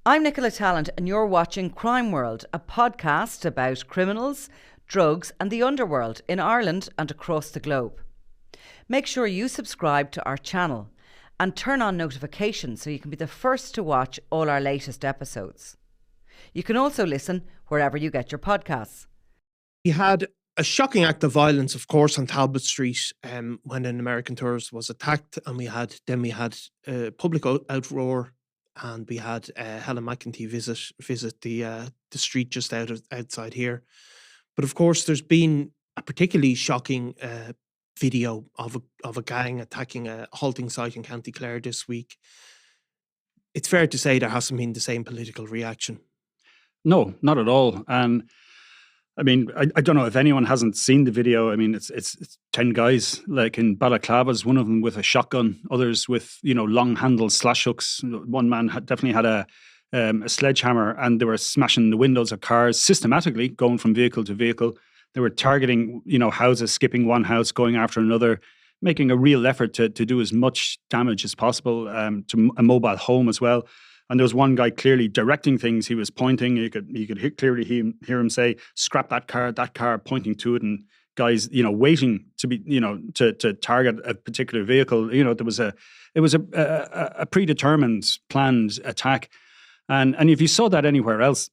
I'm Nicola Tallant and you're watching Crime World, a podcast about criminals, drugs and the underworld in Ireland and across the globe. Make sure you subscribe to our channel and turn on notifications so you can be the first to watch all our latest episodes. You can also listen wherever you get your podcasts. We had a shocking act of violence, of course, on Talbot Street when an American tourist was attacked, and we had a public outroar, and we had Helen McEntee visit the street just outside here. But of course, there's been a particularly shocking video of a gang attacking a halting site in County Clare this week. It's fair to say there hasn't been the same political reaction. No, not at all. And I mean, I don't know if anyone hasn't seen the video. I mean, it's 10 guys like in balaclavas, one of them with a shotgun, others with, long-handled slash hooks. One man definitely had a sledgehammer, and they were smashing the windows of cars systematically, going from vehicle to vehicle. They were targeting, houses, skipping one house, going after another, making a real effort to do as much damage as possible to a mobile home as well. And there was one guy clearly directing things. He was pointing. You could clearly hear him say, "Scrap that car," pointing to it, and guys, waiting to be, to target a particular vehicle. It was a predetermined, planned attack, and if you saw that anywhere else,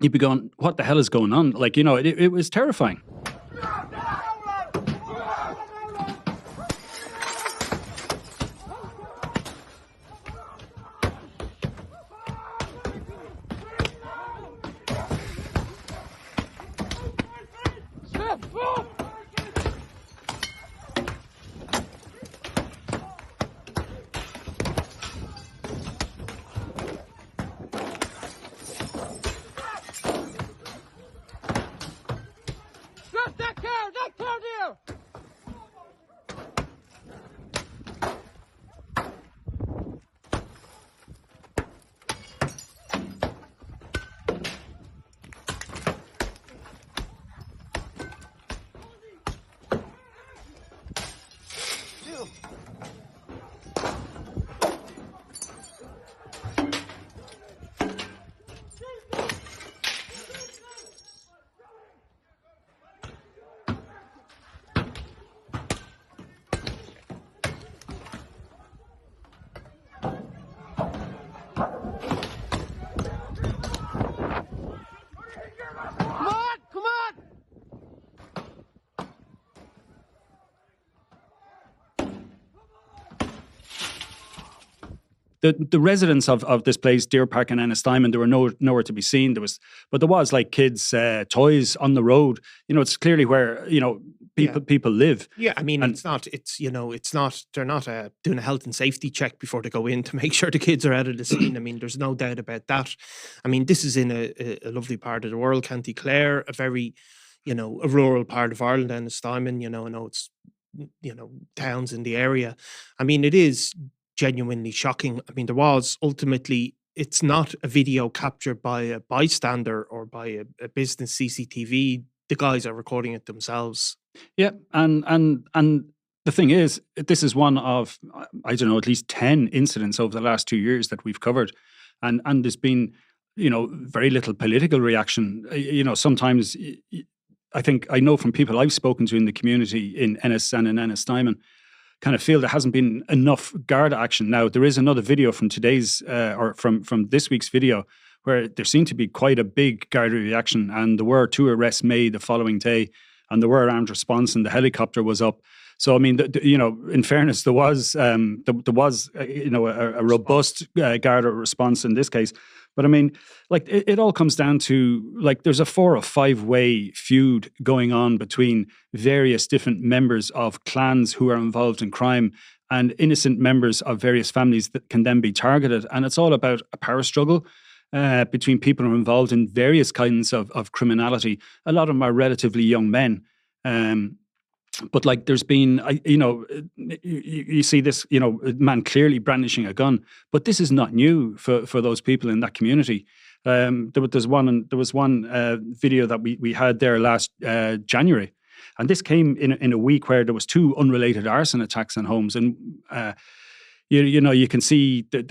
you'd be going, "What the hell is going on?" Like, it was terrifying. The residents of this place, Deer Park and Ennistimon, there were nowhere to be seen. There was like kids' toys on the road. It's clearly where people live. Yeah, I mean, it's not. They're not doing a health and safety check before they go in to make sure the kids are out of the scene. I mean, there's no doubt about that. I mean, this is in a lovely part of the world, County Clare, a very, a rural part of Ireland, Ennistimon. I know it's, towns in the area. I mean, it is genuinely shocking. I mean, it's not a video captured by a bystander or by a business CCTV. The guys are recording it themselves. Yeah, and the thing is, this is one of, I don't know, at least 10 incidents over the last 2 years that we've covered, and there's been, very little political reaction. Sometimes I know from people I've spoken to in the community in Ennis and in Ennistimon, kind of feel there hasn't been enough Garda action. Now, there is another video from today's, or from this week's video, where there seemed to be quite a big Garda reaction, and there were 2 arrests made the following day, and there were armed response, and the helicopter was up. So, I mean, in fairness, there was a robust Garda response in this case. But I mean, like, it all comes down to, like, there's a 4 or 5 way feud going on between various different members of clans who are involved in crime and innocent members of various families that can then be targeted. And it's all about a power struggle between people who are involved in various kinds of criminality. A lot of them are relatively young men. But like, there's been, you see this, a man clearly brandishing a gun, but this is not new for those people in that community. There was one video that we had there last January, and this came in a week where there was 2 unrelated arson attacks on homes, and you can see that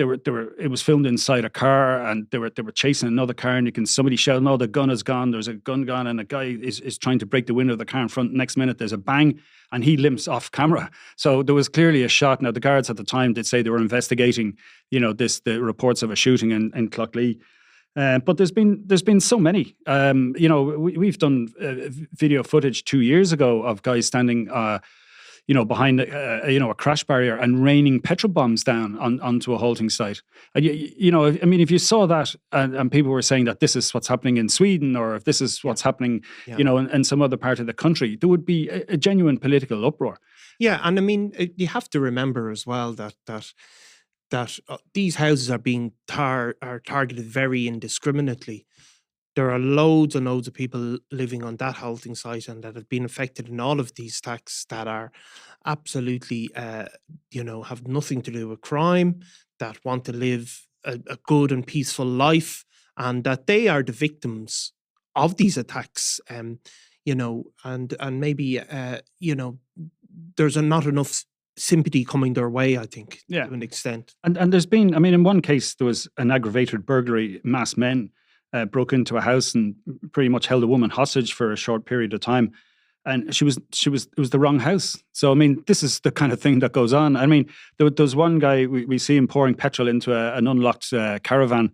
it was filmed inside a car, and they were chasing another car, and somebody shouting, "Oh, the gun is gone! There's a gun gone!" And a guy is trying to break the window of the car in front. Next minute, there's a bang, and he limps off camera. So there was clearly a shot. Now the guards at the time did say they were investigating, the reports of a shooting in Cloughlea. But there's been so many. We've done video footage 2 years ago of guys standing behind a crash barrier and raining petrol bombs down onto a halting site. And if you saw that and people were saying that this is what's happening in Sweden, or if this is what's happening, in some other part of the country, there would be a genuine political uproar. Yeah, and I mean, you have to remember as well that these houses are being targeted very indiscriminately. There are loads and loads of people living on that halting site and that have been affected in all of these attacks that are absolutely, have nothing to do with crime, that want to live a good and peaceful life, and that they are the victims of these attacks. And maybe, there's not enough sympathy coming their way, I think, to an extent. And there's been, in one case, there was an aggravated burglary. Masked men broke into a house and pretty much held a woman hostage for a short period of time, and it was the wrong house. So this is the kind of thing that goes on. There's one guy we see him pouring petrol into an unlocked caravan,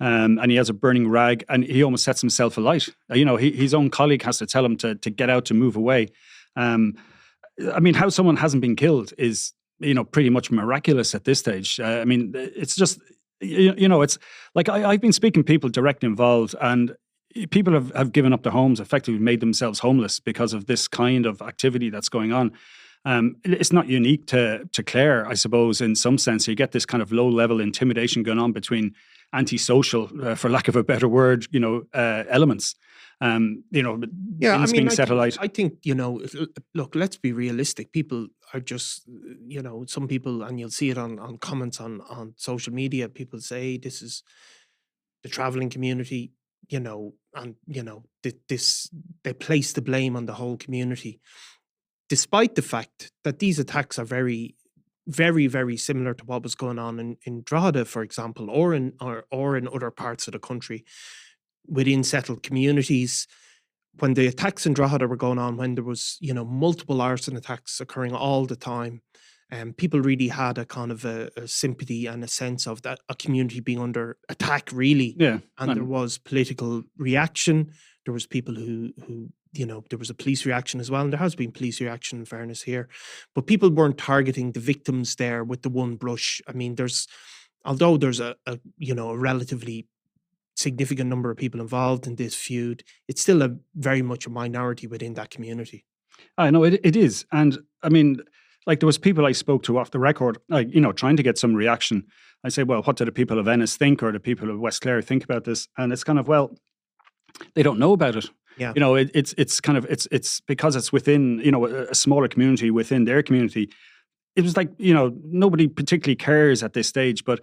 and he has a burning rag, and he almost sets himself alight. His own colleague has to tell him to get out, to move away. How someone hasn't been killed is pretty much miraculous at this stage. It's just. It's like I've been speaking to people directly involved, and people have given up their homes, effectively made themselves homeless because of this kind of activity that's going on. It's not unique to Clare, I suppose, in some sense. You get this kind of low-level intimidation going on between antisocial, for lack of a better word, elements. Being set alight. I think, look, let's be realistic. People are just, some people, and you'll see it on comments on social media, people say this is the travelling community, they place the blame on the whole community, despite the fact that these attacks are very, very, very similar to what was going on in Drogheda, for example, or in other parts of the country within settled communities. When the attacks in Drogheda were going on, when there was, multiple arson attacks occurring all the time, people really had a kind of a sympathy and a sense of that a community being under attack, really. Yeah. And there was political reaction. There was people who there was a police reaction as well, and there has been police reaction, in fairness here. But people weren't targeting the victims there with the one brush. Although there's a relatively significant number of people involved in this feud, it's still very much a minority within that community. I know it is. And there was people I spoke to off the record, trying to get some reaction. I say, well, what do the people of Ennis think, or the people of West Clare think about this? And it's kind of, well, they don't know about it. Yeah. It's because it's within, a smaller community within their community. It was like, nobody particularly cares at this stage, but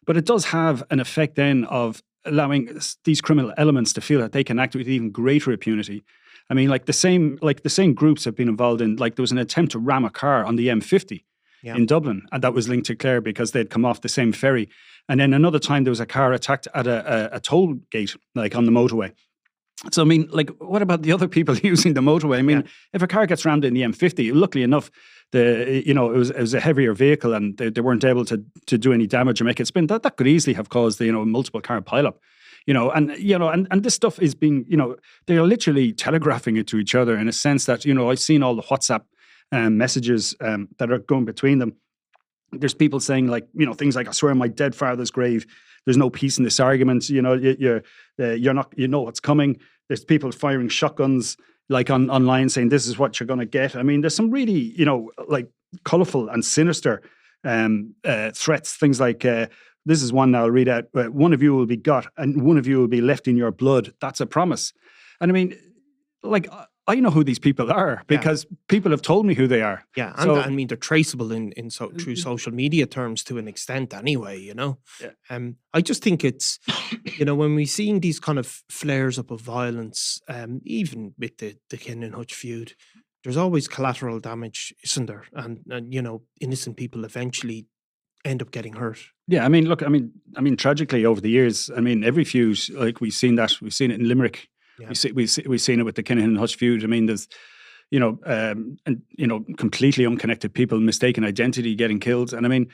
it does have an effect then of allowing these criminal elements to feel that they can act with even greater impunity. The same groups have been involved in, there was an attempt to ram a car on the M50 in Dublin, and that was linked to Clare because they'd come off the same ferry. And then another time there was a car attacked at a toll gate, on the motorway. So, what about the other people using the motorway? If a car gets rammed in the M50, luckily enough, it was a heavier vehicle, and they weren't able to do any damage or make it spin. That could easily have caused multiple car pileup. And this stuff is being, they're literally telegraphing it to each other in a sense that, I've seen all the WhatsApp messages that are going between them. There's people saying things like, I swear on my dead father's grave, there's no peace in this argument. You're not, what's coming. There's people firing shotguns online saying this is what you're going to get. There's some really, colourful and sinister threats. Things like, this is one I'll read out. One of you will be got and one of you will be left in your blood. That's a promise. And I know who these people are because people have told me who they are. Yeah, and they're traceable through social media terms to an extent anyway, Yeah. I just think it's, when we're seeing these kind of flares up of violence, even with the Ken and Hutch feud, there's always collateral damage, isn't there? And innocent people eventually end up getting hurt. Yeah, I mean, look, I mean, tragically over the years, I mean, every feud, like we've seen it in Limerick. Yeah. We've seen it with the Kinahan and Hutch feud. I mean, there's, completely unconnected people, mistaken identity, getting killed. And I mean,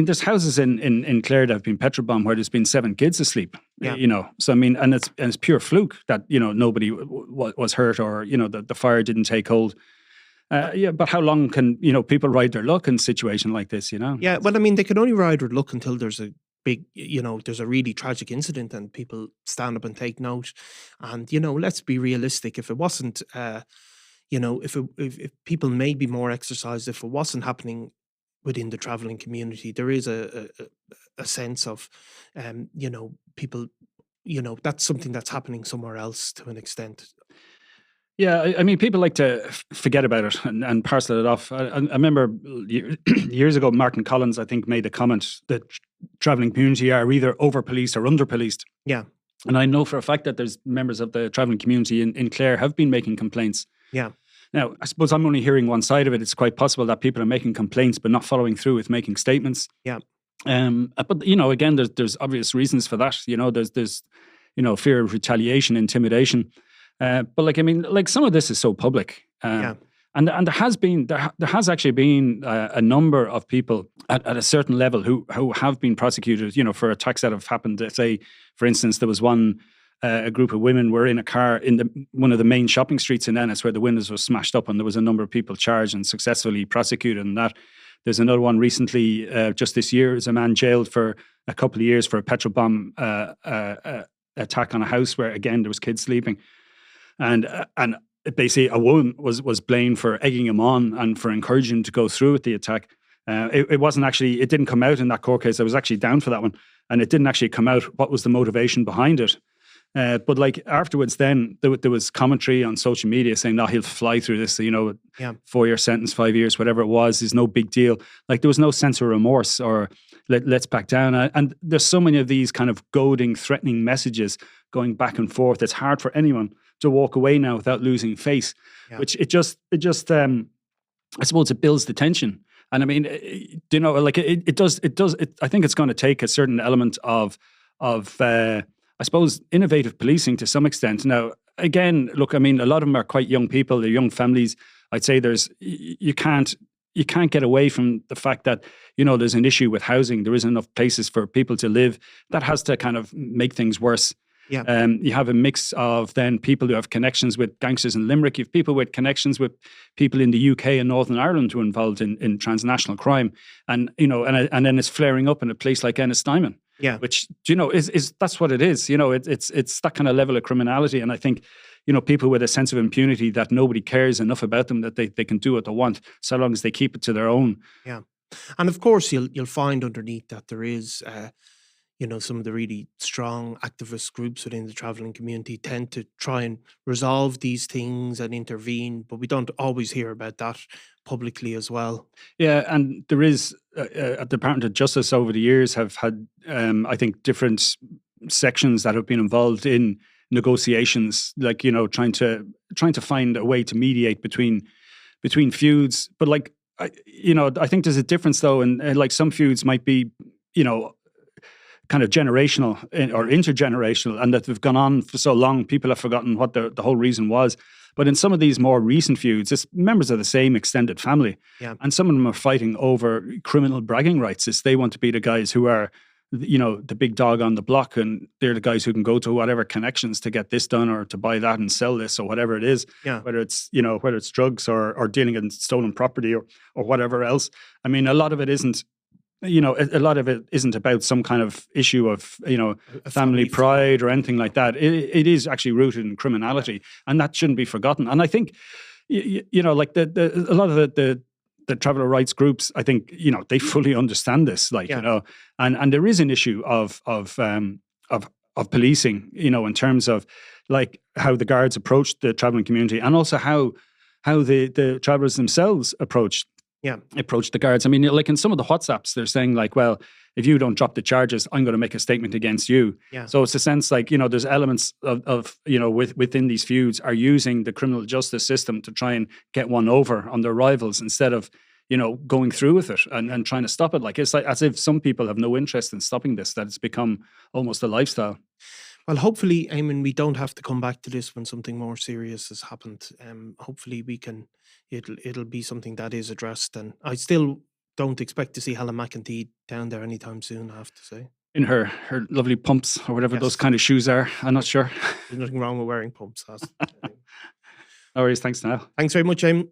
there's houses in Clare that have been petrol bombed where there's been 7 kids asleep. Yeah. So I mean, and it's pure fluke that nobody was hurt, or the fire didn't take hold. But how long can people ride their luck in a situation like this? Yeah, well, I mean, they can only ride their luck until there's a big, there's a really tragic incident and people stand up and take note. And let's be realistic. If it wasn't, if people may be more exercised, if it wasn't happening within the travelling community, there is a sense of, people, that's something that's happening somewhere else to an extent. Yeah, I mean, people like to forget about it and parcel it off. I remember years ago, Martin Collins, I think, made a comment that travelling community are either over-policed or under-policed. Yeah. And I know for a fact that there's members of the travelling community in Clare have been making complaints. Yeah. Now, I suppose I'm only hearing one side of it. It's quite possible that people are making complaints but not following through with making statements. Yeah. But, again, there's obvious reasons for that. There's fear of retaliation, intimidation. But some of this is so public, and there has actually been a number of people at a certain level who have been prosecuted, for attacks that have happened. Say, for instance, there was a group of women were in a car in one of the main shopping streets in Ennis where the windows were smashed up, and there was a number of people charged and successfully prosecuted. And that there's another one recently, just this year, is a man jailed for a couple of years for a petrol bomb attack on a house where again there was kids sleeping. And basically a woman was blamed for egging him on and for encouraging him to go through with the attack. It didn't come out in that court case. I was actually down for that one, and it didn't actually come out what was the motivation behind it. But afterwards, then there was commentary on social media saying, "No, he'll fly through this. 4-year sentence, 5 years, whatever it was, is no big deal." Like there was no sense of remorse or let's back down. And there's so many of these kind of goading, threatening messages going back and forth. It's hard for anyone to walk away now without losing face, which it just I suppose it builds the tension. And I mean, it does. I think it's going to take a certain element of I suppose innovative policing to some extent. Now, again, look, I mean, a lot of them are quite young people. They're young families. I'd say you can't get away from the fact that there's an issue with housing. There isn't enough places for people to live. That has to kind of make things worse. Yeah. You have a mix of then people who have connections with gangsters in Limerick. You have people with connections with people in the UK and Northern Ireland who are involved in transnational crime, and and then it's flaring up in a place like Ennistimon. Yeah, which is that's what it is. It's that kind of level of criminality, and I think people with a sense of impunity that nobody cares enough about them that they can do what they want so long as they keep it to their own. Yeah, and of course you'll find underneath that there is. Some of the really strong activist groups within the travelling community tend to try and resolve these things and intervene, but we don't always hear about that publicly as well. Yeah, and there is the Department of Justice over the years have had, I think, different sections that have been involved in negotiations, like trying to find a way to mediate between feuds. But I think there's a difference though, and like some feuds might be, kind of generational or intergenerational, and that they've gone on for so long, people have forgotten what the whole reason was. But in some of these more recent feuds, it's members of the same extended family. Yeah. And some of them are fighting over criminal bragging rights. They want to be the guys who are, the big dog on the block, and they're the guys who can go to whatever connections to get this done or to buy that and sell this or whatever it is. Yeah. Whether it's, whether it's drugs or dealing in stolen property or whatever else. I mean, a lot of it isn't about some kind of issue of, family pride or anything like that. It is actually rooted in criminality, and that shouldn't be forgotten. And I think, a lot of the traveller rights groups, I think, they fully understand this, and there is an issue of policing, in terms of like how the guards approach the travelling community, and also how the travellers themselves approach the guards. I mean, like in some of the WhatsApps, they're saying like, well, if you don't drop the charges, I'm going to make a statement against you. Yeah. So it's a sense like, there's elements of within these feuds are using the criminal justice system to try and get one over on their rivals instead of, going through with it and trying to stop it. Like, it's like as if some people have no interest in stopping this, that it's become almost a lifestyle. Well, hopefully, Eamon, we don't have to come back to this when something more serious has happened. Hopefully we can, it'll be something that is addressed. And I still don't expect to see Helen McEntee down there anytime soon, I have to say. In her lovely pumps or whatever Yes. those kind of shoes are. I'm not sure. There's nothing wrong with wearing pumps. No worries. Thanks, Niall. Thanks very much, Eamon.